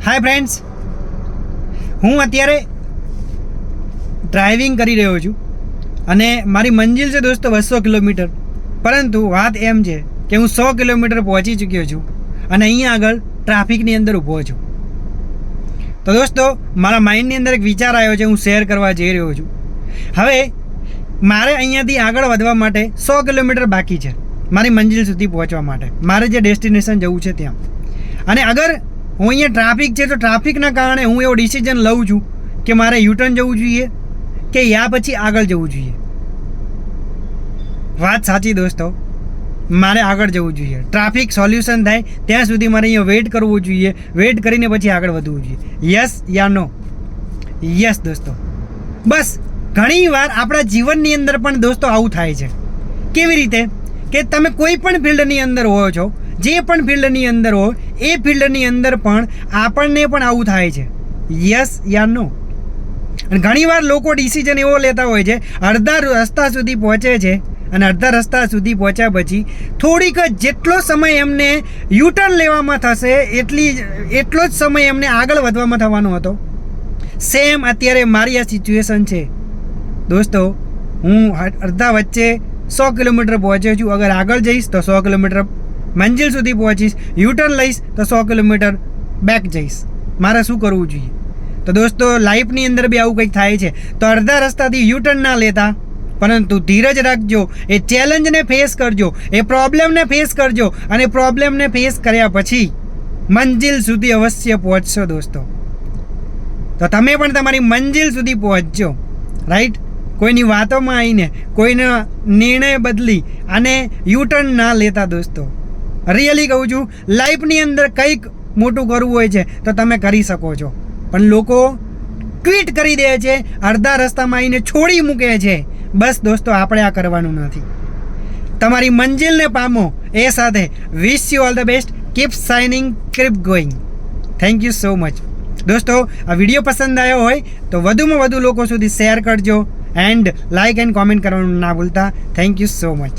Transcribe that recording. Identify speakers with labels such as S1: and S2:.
S1: Hi friends, હું અત્યારે driving કરી રહ્યો છું અને મારી મંજિલ છે દોસ્તો 200 કિલોમીટર. પરંતુ વાત એમ છે કે હું 100 કિલોમીટર પહોંચી ચૂક્યો છું અને અહીંયા આગળ ટ્રાફિકની અંદર ઊભો છું. તો દોસ્તો મારા માઇન્ડની અંદર એક વિચાર આવ્યો છે, હું શેર કરવા જઈ રહ્યો છું. હવે મારે અહીંયાથી આગળ વધવા માટે 100 કિલોમીટર બાકી છે મારી મંજિલ સુધી પહોંચવા માટે, મારે જે ડેસ્ટિનેશન જવું છે ત્યાં. અને અગર હું અહીંયા ટ્રાફિક છે તો ટ્રાફિકના કારણે હું એવો ડિસિઝન લઉં છું કે મારે યુટર્ન જવું જોઈએ કે યા પછી આગળ જવું જોઈએ. વાત સાચી દોસ્તો, મારે આગળ જવું જોઈએ. ટ્રાફિક સોલ્યુશન થાય ત્યાં સુધી મારે અહીંયા વેઇટ કરવું જોઈએ, વેઇટ કરીને પછી આગળ વધવું જોઈએ. યસ યા નો? યસ દોસ્તો. બસ ઘણી વાર આપણા જીવનની અંદર પણ દોસ્તો આવું થાય છે. કેવી રીતે કે તમે કોઈ પણ ફિલ્ડની અંદર હો છો, જે પણ ફિલ્ડની અંદર હો એ ફિલ્ડની અંદર પણ આપણને પણ આવું થાય છે. યસ યા નો? અને ઘણીવાર લોકો ડિસિઝન એવો લેતા હોય છે, અડધા રસ્તા સુધી પહોંચે છે અને અડધા રસ્તા સુધી પહોંચ્યા પછી થોડીક જેટલો સમય એમને યુટર્ન લેવામાં થશે એટલો જ સમય એમને આગળ વધવામાં થવાનો હતો. સેમ અત્યારે મારી આ સિચ્યુએશન છે દોસ્તો. હું અડધા વચ્ચે 100 કિલોમીટર પહોંચ્યો છું. અગર આગળ જઈશ તો 100 કિલોમીટર મંજિલ સુધી પહોંચીશ, યુટર્ન લઈશ તો 100 કિલોમીટર બેક જઈશ. મારે શું કરવું જોઈએ? તો દોસ્તો લાઈફની અંદર બી આવું કંઈક થાય છે. તો અડધા રસ્તાથી યુટર્ન ના લેતા, પરંતુ ધીરજ રાખજો, એ ચેલેન્જને ફેસ કરજો, એ પ્રોબ્લેમને ફેસ કરજો અને પ્રોબ્લેમને ફેસ કર્યા પછી મંજિલ સુધી અવશ્ય પહોંચશો દોસ્તો. તો તમે પણ તમારી મંજિલ સુધી પહોંચજો, રાઈટ? કોઈની વાતોમાં આવીને કોઈનો નિર્ણય બદલી અને યુટર્ન ના લેતા દોસ્તો. રિયલી કહું છું, લાઈફની અંદર કંઈક મોટું કરવું હોય છે તો તમે કરી શકો છો, પણ લોકો ટ્વીટ કરી દે છે, અડધા રસ્તામાં આવીને છોડી મૂકે છે. બસ દોસ્તો, આપણે આ કરવાનું નથી. તમારી મંજિલને પામો એ સાથે wish you all the best. Keep shining, keep going. Thank you so much દોસ્તો. આ વિડીયો પસંદ આવ્યો હોય તો વધુમાં વધુ લોકો સુધી શેર કરજો એન્ડ લાઇક એન્ડ કોમેન્ટ કરવાનું ના ભૂલતા. Thank you so much.